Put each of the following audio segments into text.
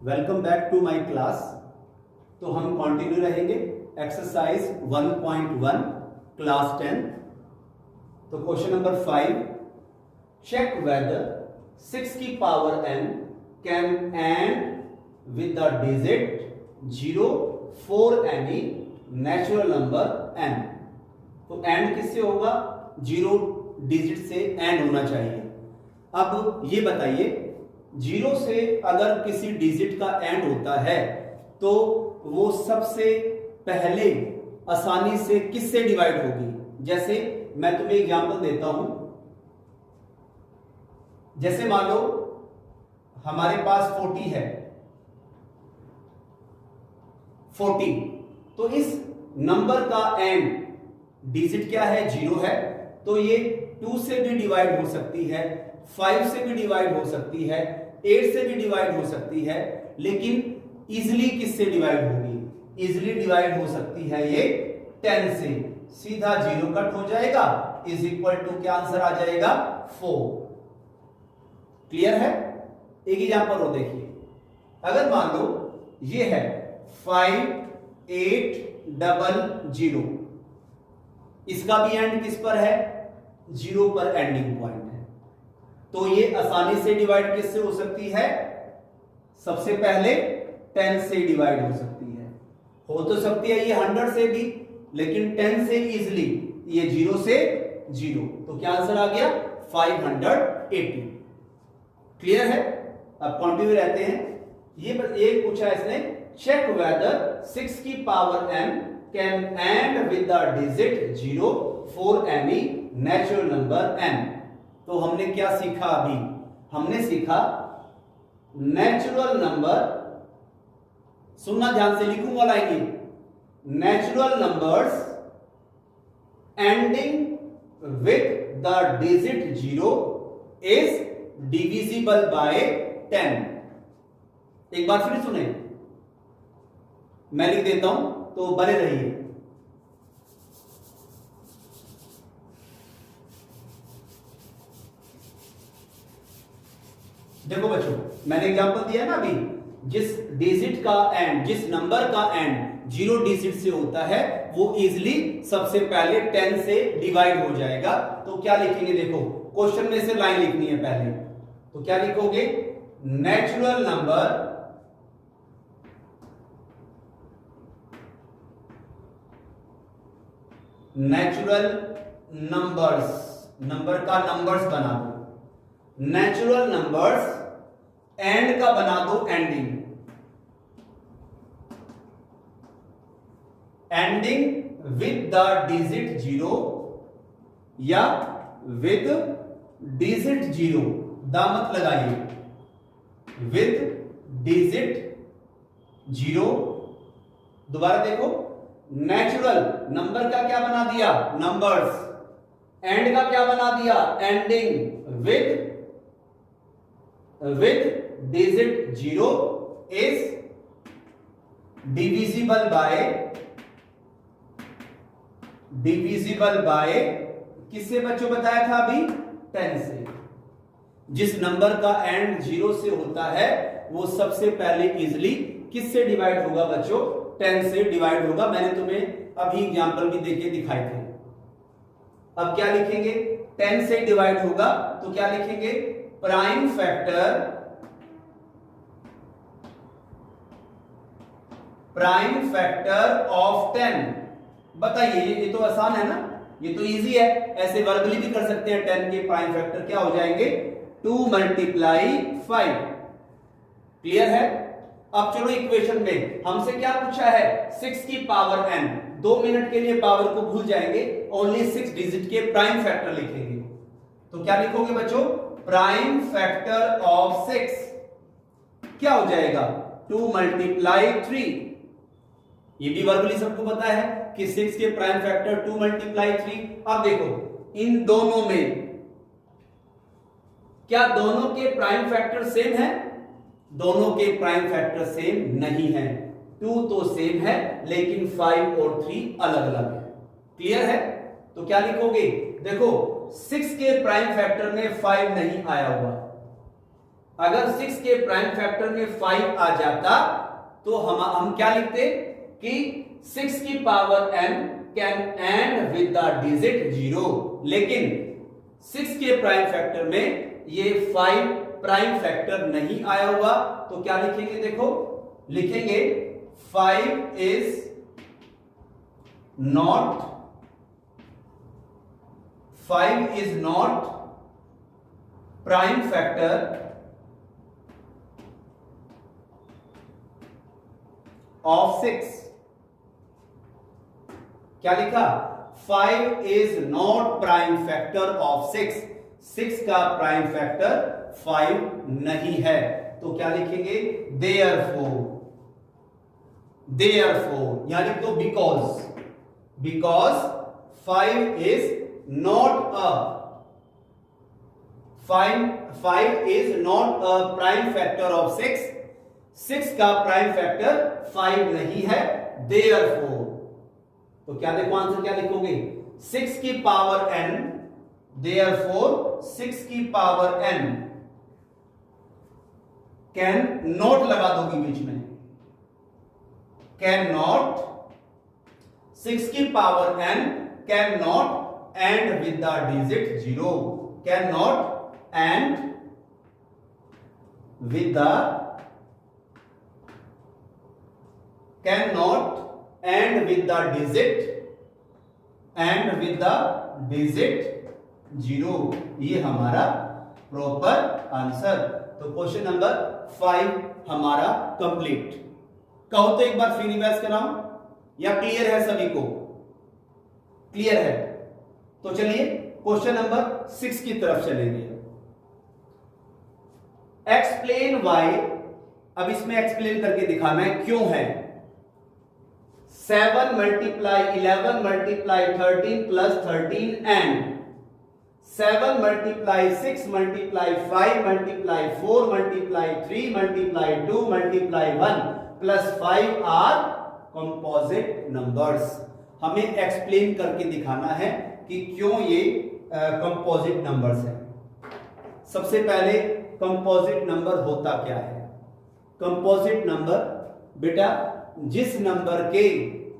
Welcome back to my class. तो हम continue रहेंगे एक्सरसाइज 1.1 क्लास 10। तो क्वेश्चन नंबर 5, चेक वेदर 6 की power n can and with the digit 0 for any natural number n। तो and किससे होगा? 0 digit से एंड होना चाहिए। अब ये बताइए, 0 से अगर किसी डिजिट का एंड होता है तो वो सबसे पहले आसानी से किससे डिवाइड होगी? जैसे मैं तुम्हें एग्जांपल देता हूं। जैसे मान लो हमारे पास 40 है, 40। तो इस नंबर का एंड डिजिट क्या है? 0 है। तो ये 2 से भी डिवाइड हो सकती है, 5 से भी डिवाइड हो सकती है, 8 से भी डिवाइड हो सकती है, लेकिन इजिली किससे डिवाइड होगी? इजिली डिवाइड हो सकती है ये 10 से। सीधा 0 कट हो जाएगा, इज इक्वल टू क्या आंसर आ जाएगा? 4। क्लियर है? एक एग्जांपल और देखिए। अगर मान लो ये है 5800, इसका भी एंड किस पर है? 0 पर एंडिंग पॉइंट है। तो ये आसानी से डिवाइड किससे हो सकती है? सबसे पहले 10 से डिवाइड हो सकती है। हो तो सकती है ये 100 से भी, लेकिन 10 से इजिली ये 0 से 0। तो क्या आंसर आ गया? 580। क्लियर है? अब कंटिन्यू रहते हैं। ये पूछा इसने, चेक वेदर 6 की power n can and with the digit 0 for any natural number n। तो हमने क्या सीखा? अभी हमने सीखा नेचुरल नंबर, सुनना ध्यान से, लिखूंगा line. Natural numbers ending with the digit 0 is divisible by 10। एक बार फिर सुने, मैं लिख देता हूं तो बने रहिए। देखो बच्चों, मैंने एग्जांपल दिया ना अभी, जिस डिजिट का एंड, जिस नंबर का एंड 0 डिजिट से होता है वो इजिली सबसे पहले 10 से डिवाइड हो जाएगा। तो क्या लिखेंगे? देखो क्वेश्चन में से लाइन लिखनी है पहले। तो क्या लिखोगे? नेचुरल नंबर नंबर का नंबर्स बना दो। नेचुरल नंबर्स एंड का बना दो एंडिंग विद द डिजिट 0 या विद डिजिट 0। द मत लगाइए, विद डिजिट 0। दोबारा देखो, नेचुरल नंबर का क्या बना दिया? नंबर्स। एंड का क्या बना दिया? Ending with digit 0 is divisible by किससे बच्चों बताया था अभी? 10 से। जिस नंबर का एंड 0 से होता है वो सबसे पहले इजिली किससे डिवाइड होगा बच्चों? 10 से डिवाइड होगा। मैंने तुम्हें अभी एग्जांपल भी देके दिखाए थे। अब क्या लिखेंगे? 10 से डिवाइड होगा तो क्या लिखेंगे? Prime factor of 10। बताइए, ये तो आसान है ना, ये तो इजी है। ऐसे वर्बली भी कर सकते हैं। 10 के प्राइम फैक्टर क्या हो जाएंगे? 2 मल्टीप्लाई 5। क्लियर है? अब चलो इक्वेशन में हमसे क्या पूछा है? 6 की पावर n। 2 मिनट के लिए पावर को भूल जाएंगे, ओनली 6 डिजिट के प्राइम फैक्टर लिखेंगे। तो क्या लिखोगे बच्चों? प्राइम फैक्टर ऑफ 6 क्या हो जाएगा? 2 मल्टीप्लाई 3। ये भी वर्बली सबको पता है कि 6 के प्राइम फैक्टर 2 मल्टीप्लाई 3। अब देखो इन दोनों में क्या दोनों के प्राइम फैक्टर सेम है? दोनों के प्राइम फैक्टर सेम नहीं है। 2 तो सेम है, लेकिन 5 और 3 अलग अलग है। क्लियर है? तो क्या लिखोगे? देखो 6 के प्राइम फैक्टर में 5 नहीं आया हुआ, अगर 6 के प्राइम फैक्टर में 5 आ जाता तो हम क्या लिखते कि 6 की power n can and with the digit 0, लेकिन 6 के प्राइम फैक्टर में ये 5 प्राइम फैक्टर नहीं आया हुआ, तो क्या लिखेंगे? देखो लिखेंगे 5 is not prime factor of 6। क्या लिखा? 5 is not prime factor of 6। 6 का प्राइम फैक्टर 5 नहीं है, तो क्या लिखेंगे? देयरफॉर यानी तो because 5 is not a prime factor of 6। 6 का प्राइम फैक्टर 5 नहीं है, देयरफॉर। तो क्या देखो आंसर क्या लिखोगे? 6 की पावर n, देयरफॉर 6 की पावर n कैन नॉट लगा दोगे बीच में, कैन नॉट 6 की power n can not and with the digit 0, can not and with the digit 0। ये हमारा प्रॉपर आंसर। तो क्वेश्चन नंबर 5 हमारा कंप्लीट। कहो तो एक बार फिर रिवाइज कराऊं या क्लियर है सभी को? क्लियर है तो चलिए क्वेश्चन नंबर 6 की तरफ चलेंगे। एक्सप्लेन वाई, अब इसमें एक्सप्लेन करके दिखाना है क्यों है 7 multiply 11 multiply 13 plus 13 and 7 multiply 6 multiply 5 multiply 4 multiply 3 multiply 2 multiply 1 plus 5 are composite numbers. हमें एक्सप्लेन करके दिखाना है कि क्यों ये कंपोजिट नंबर्स हैं। सबसे पहले कंपोजिट नंबर होता क्या है? कंपोजिट नंबर बेटा जिस नंबर के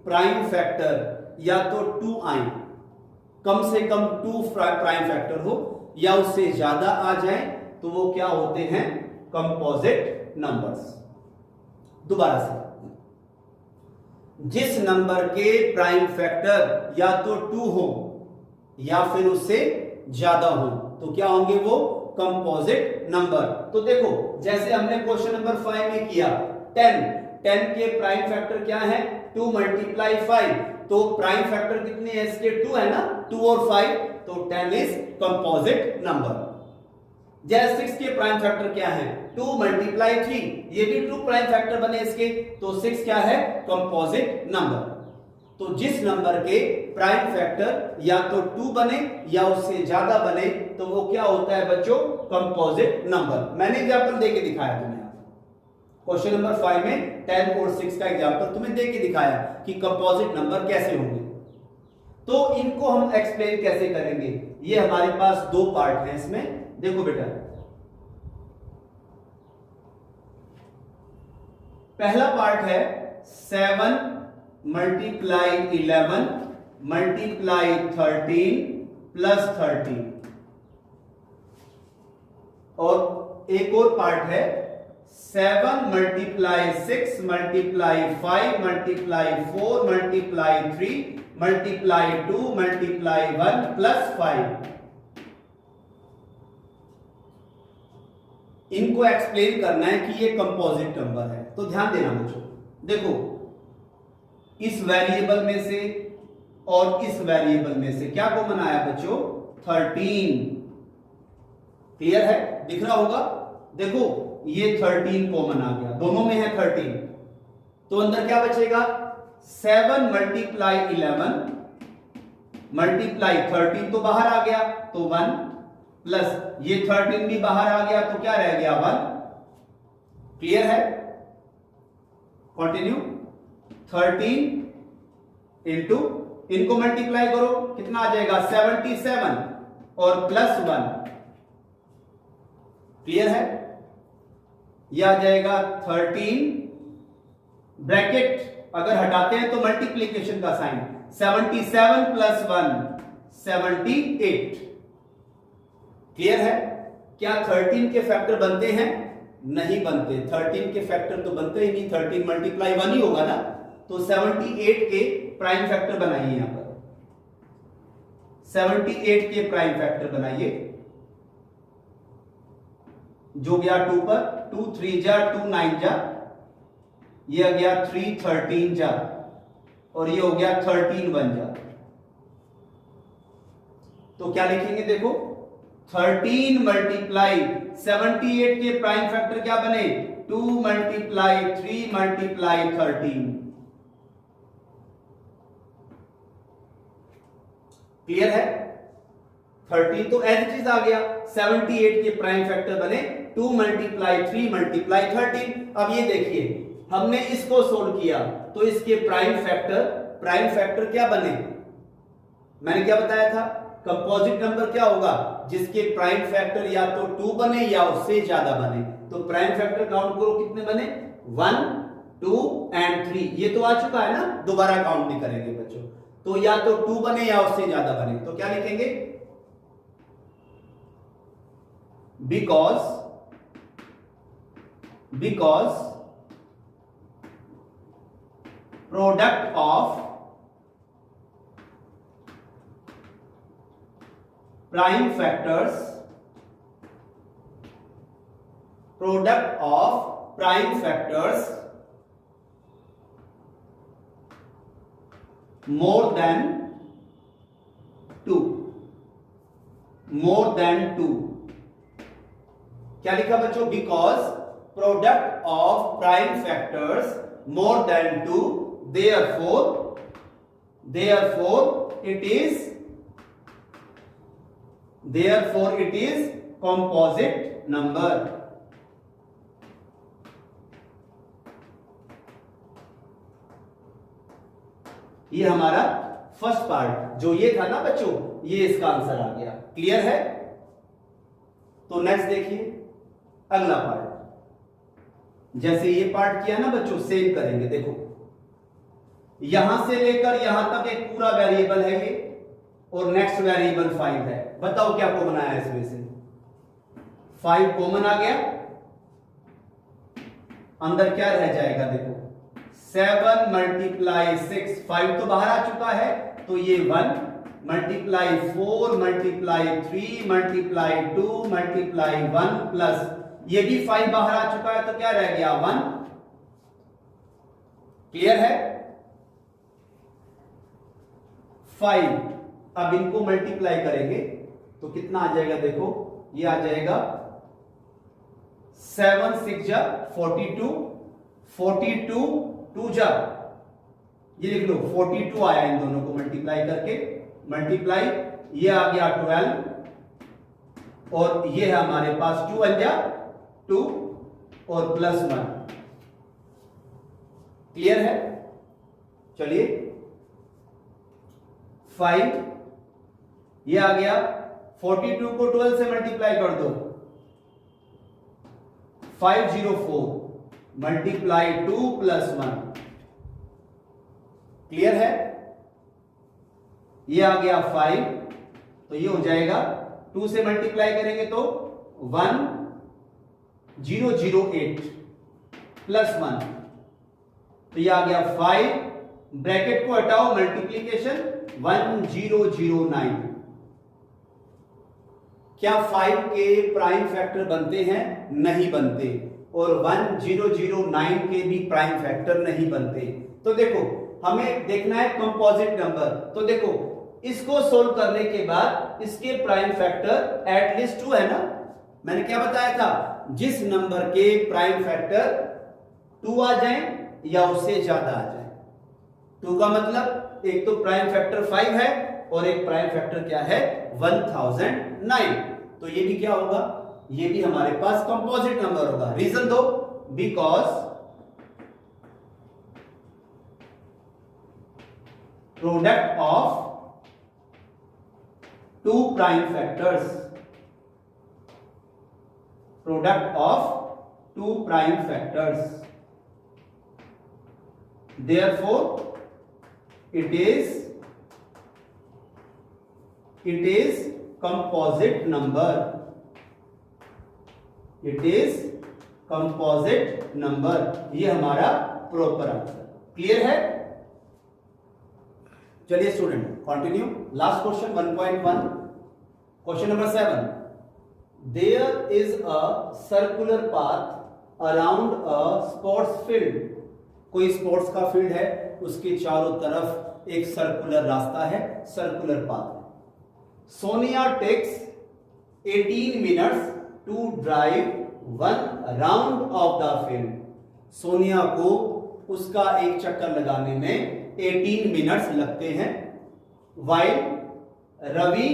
प्राइम फैक्टर या तो 2 आए, कम से कम 2 प्राइम फैक्टर हो या उससे ज्यादा आ जाए तो वो क्या होते हैं? Composite numbers. दोबारा से, जिस नंबर के प्राइम फैक्टर या तो 2 हो या फिर उससे ज्यादा हो तो क्या होंगे वो? Composite number. तो देखो जैसे हमने क्वेश्चन नंबर 5 में किया 10 के प्राइम फैक्टर क्या है? 2 मल्टीप्लाई 5, तो प्राइम फैक्टर कितने हैं इसके? 2 है ना, 2 और 5, तो 10 इज कंपोजिट नंबर। जैसे 6 के प्राइम फैक्टर क्या है? 2 मल्टीप्लाई 3, ये भी 2 प्राइम फैक्टर बने इसके, तो 6 क्या है? Composite number. तो जिस नंबर के प्राइम फैक्टर या तो 2 बने या उससे ज्यादा बने तो वो क्या होता है बच्चों? Composite number. मैंने एग्जांपल देके दिखाया तुम्हें क्वेश्चन नंबर 5 में 10 और 6 का एग्जांपल तुम्हें देके दिखाया कि कंपोजिट नंबर कैसे होंगे। तो इनको हम एक्सप्लेन कैसे करेंगे? ये हमारे पास 2 पार्ट हैं इसमें। देखो बेटा, पहला पार्ट है 7 मल्टीप्लाई 11 मल्टीप्लाई 13 प्लस 13, और एक और पार्ट है 7 multiply 6 multiply 5 multiply 4 multiply 3 multiply 2 multiply 1 plus 5। इनको एक्सप्लेन करना है कि ये कंपोजिट नंबर है। तो ध्यान देना बच्चों, देखो इस वेरिएबल में से और इस वेरिएबल में से क्या कॉमन आया बच्चों? 13। क्लियर है? दिख रहा होगा। देखो ये 13 कॉमन आ गया, दोनों में है 13, तो अंदर क्या बचेगा? 7 मल्टीप्लाई 11 मल्टीप्लाई 13 तो बाहर आ गया तो 1, प्लस ये 13 भी बाहर आ गया तो क्या रह गया? 1। क्लियर है? कंटिन्यू। 13 इंटू, इनको मल्टीप्लाई करो, कितना आ जाएगा? 77 और प्लस 1। क्लियर है? ये आ जाएगा 13, ब्रैकेट अगर हटाते हैं तो मल्टीप्लीकेशन का साइन, 77 प्लस 1 78। क्लियर है? क्या 13 के फैक्टर बनते हैं? नहीं बनते। 13 के फैक्टर तो बनते ही नहीं, 13 मल्टीप्लाई 1 ही होगा ना। तो 78 के प्राइम फैक्टर बनाइए, यहां पर 78 के प्राइम फैक्टर बनाइए। जो गया 2 पर, 2 3 जा, 2 9 जा, ये आ गया 3 13 जा, और ये हो गया 13 1 जा। तो क्या लिखेंगे देखो, 13 मल्टीप्लाई 78 के प्राइम फैक्टर क्या बने, 2 मल्टीप्लाई 3 मल्टीप्लाई 13। क्लियर है? 13 तो एज इट इज आ गया, 78 के प्राइम फैक्टर बने 2 मल्टीप्लाई 3 मल्टीप्लाई 13। अब ये देखिए, हमने इसको सोल्व किया तो इसके प्राइम फैक्टर क्या बने? मैंने क्या बताया था, कंपोजिट नंबर क्या होगा, जिसके प्राइम फैक्टर या तो 2 बने या उससे ज्यादा बने। तो प्राइम फैक्टर काउंट करो कितने बने, 1 2 एंड 3। ये तो आ चुका है ना, दोबारा काउंट नहीं करेंगे बच्चों। तो या तो 2 बने या उससे ज्यादा बने। तो क्या लिखेंगे, because product of prime factors more than 2। क्या लिखा बच्चों, because product of prime factors more than 2, therefore it is composite number। ये हमारा फर्स्ट पार्ट जो ये था ना बच्चों, ये इसका आंसर आ गया। क्लियर है? तो नेक्स्ट देखिए अगला पार्ट। जैसे ये पार्ट किया ना बच्चों, सेम करेंगे। देखो यहां से लेकर यहां तक एक पूरा वेरिएबल है ये, और नेक्स्ट वेरिएबल 5 है। बताओ क्या कॉमन आया इसमें से, 5 कॉमन आ गया। अंदर क्या रह जाएगा, देखो 7 मल्टीप्लाई 6, 5 तो बाहर आ चुका है, तो ये 1 multiply 4 multiply 3 multiply 2 multiply 1 plus ये भी 5 बाहर आ चुका है, तो क्या रह गया 1। क्लियर है? 5, अब इनको मल्टीप्लाई करेंगे तो कितना आ जाएगा, देखो ये आ जाएगा 7 6 जा 42, 42 2 जा, ये लिख लो 42 आया इन दोनों को मल्टीप्लाई करके, मल्टीप्लाई ये आ गया 12, और ये है हमारे पास 2 अंजा 2 और प्लस 1। क्लियर है? चलिए 5 ये आ गया, 42 को 12 से मल्टीप्लाई कर दो, 504 मल्टीप्लाई 2 प्लस 1। क्लियर है? ये आ गया 5, तो ये हो जाएगा 2 से मल्टीप्लाई करेंगे तो 1008 प्लस 1, तो ये आ गया 5, ब्रैकेट को हटाओ, मल्टीप्लीकेशन 1009। क्या 5 के प्राइम फैक्टर बनते हैं? नहीं बनते। और 1009 के भी प्राइम फैक्टर नहीं बनते। तो देखो हमें देखना है कंपोजिट नंबर। तो देखो इसको सोल्व करने के बाद इसके प्राइम फैक्टर एटलीस्ट 2 है ना। मैंने क्या बताया था, जिस नंबर के प्राइम फैक्टर 2 आ जाए या उससे ज्यादा आ जाए। 2 का मतलब एक तो प्राइम फैक्टर 5 है और एक प्राइम फैक्टर क्या है 1009। तो ये भी क्या होगा, ये भी हमारे पास कंपोजिट नंबर होगा। रीजन दो, because product of 2 prime factors, product of 2 prime factors. Therefore it is composite number. It is composite number. ये हमारा प्रॉपर आंसर। क्लियर है? चलिए student continue. Last question 1.1, question number 7। There is a circular path around a sports field. कोई sports का field है, उसके चारों तरफ एक सर्कुलर रास्ता है, circular path. Sonia takes 18 minutes to drive 1 round of the field. Sonia को उसका एक चक्कर लगाने में 18 मिनट्स लगते हैं। While Ravi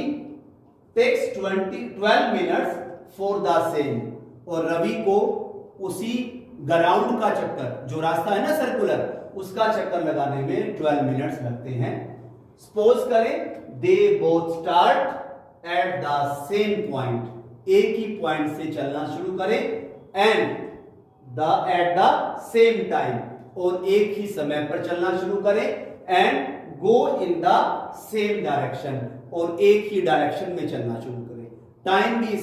takes 12 minutes for the same. और रवि को उसी ग्राउंड का चक्कर, जो रास्ता है ना सर्कुलर, उसका चक्कर लगाने में 12 मिनट्स लगते हैं। सपोज करें they both start at the same point, एक ही पॉइंट से चलना शुरू करें, and at the same time, और एक ही समय पर चलना शुरू करें, and go in the same direction, और एक ही डायरेक्शन में चलना शुरू करें। टाइम भी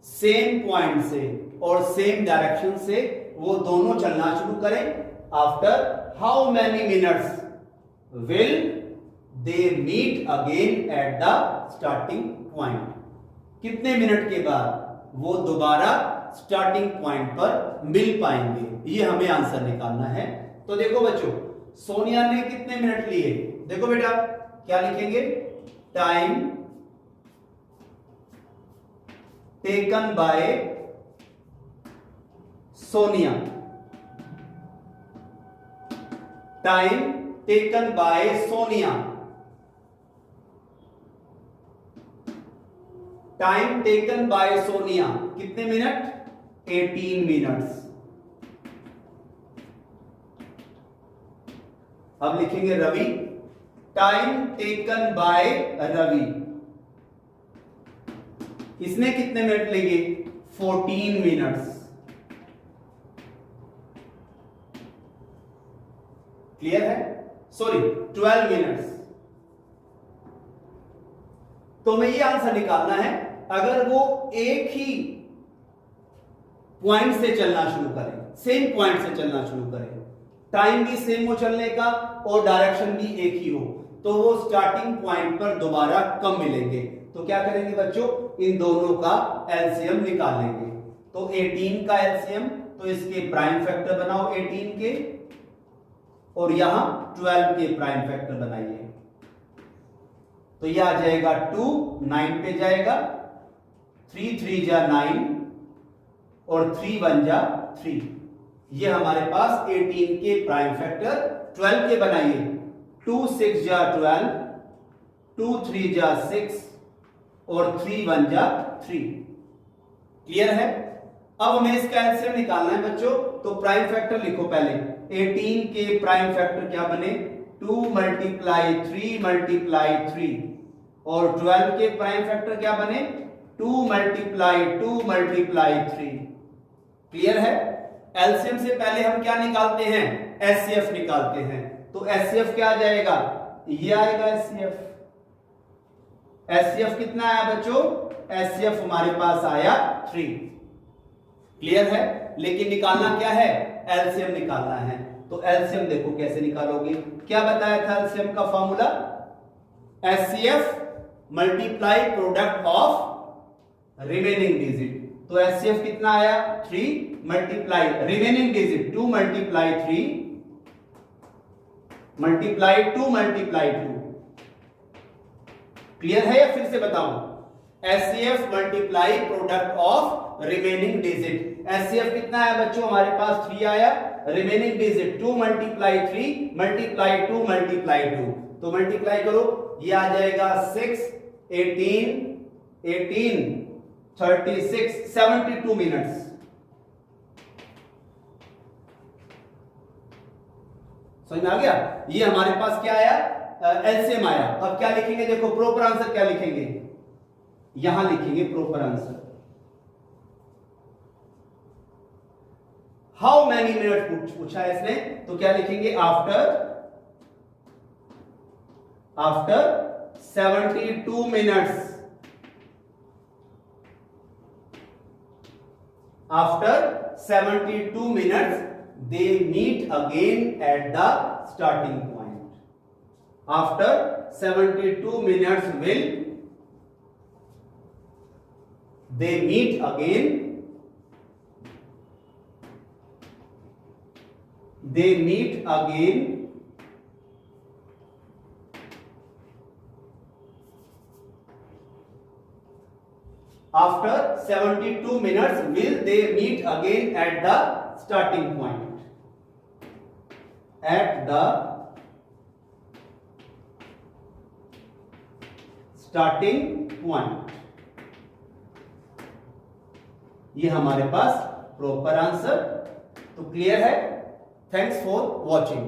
सेम पॉइंट से और सेम डायरेक्शन से वो दोनों चलना शुरू करें। After how many minutes will they meet again at the starting point? कितने मिनट के बाद वो दोबारा स्टार्टिंग पॉइंट पर मिल पाएंगे? ये हमें आंसर निकालना है। तो देखो बच्चों, सोनिया ने कितने मिनट लिए? देखो बेटा, क्या लिखेंगे? Time taken by Sonia. Time taken by Sonia. Time taken by Sonia कितने मिनट? 18 मिनट्स। अब लिखेंगे Ravi, time taken by Ravi. इसने कितने मिनट लिए? 14 मिनट्स। क्लियर है? Sorry 12 minutes. तो हमें ये आंसर निकालना है, अगर वो एक ही पॉइंट से चलना शुरू करें, सेम पॉइंट से चलना शुरू करें, टाइम भी सेम हो चलने का और डायरेक्शन भी एक ही हो, तो वो स्टार्टिंग पॉइंट पर दोबारा कम मिलेंगे। तो क्या करेंगे बच्चों? इन दोनों का एलसीएम निकाल लेंगे। तो 18 का एलसीएम, तो इसके प्राइम फैक्टर बनाओ 18 के, और यहां 12 के प्राइम फैक्टर बनाइए। तो यह आ जाएगा 2, 9 पे जाएगा, 3 3 जा 9, और 3 1 जा 3। ये हमारे पास 18 के प्राइम फैक्टर। 12 के बनाइए, 2 6 जा 12, 2 3 जा 6, और 3 1 जा 3। क्लियर है? अब हमें इसका एलसीएम निकालना है बच्चों। तो प्राइम फैक्टर लिखो पहले। 18 के प्राइम फैक्टर क्या बने? 2 मल्टीप्लाई 3 मल्टीप्लाई 3, और 12 के प्राइम फैक्टर क्या बने? 2 मल्टीप्लाई 2 मल्टीप्लाई 3। क्लियर है? एलसीएम से पहले हम क्या निकालते हैं? एचसीएफ निकालते हैं। तो एचसीएफ क्या आ जाएगा? ये आएगा एचसीएफ। एचसीएफ कितना आया बच्चों? एचसीएफ हमारे पास आया 3। क्लियर है? लेकिन निकालना क्या है? एलसीएम निकालना है। तो एलसीएम देखो कैसे निकालोगे। क्या बताया था एलसीएम का formula? HCF multiply product of remaining digit. तो एचसीएफ कितना आया? 3 multiply remaining digit 2 multiply 3 multiply 2 multiply 2। Clear है या फिर से बताऊं? HCF multiply product of remaining digit. HCF कितना आया बच्चों? हमारे पास 3 आया। Remaining digit 2 multiply 3 multiply 2 multiply 2। तो मल्टीप्लाई करो, ये आ जाएगा 6 18 18 36 72 मिनट्स। समझ में आ गया? ये हमारे पास क्या आया? एलसीएम आया। अब क्या लिखेंगे? देखो प्रॉपर आंसर क्या लिखेंगे? यहां लिखेंगे proper answer. How many minute पूछा है इसने, तो क्या लिखेंगे, after 72 minutes, after 72 minutes they meet again at the starting point. After 72 minutes they meet again, after 72 minutes will they meet again at the starting point, at the starting point. ये हमारे पास proper answer. तो clear है। Thanks for watching.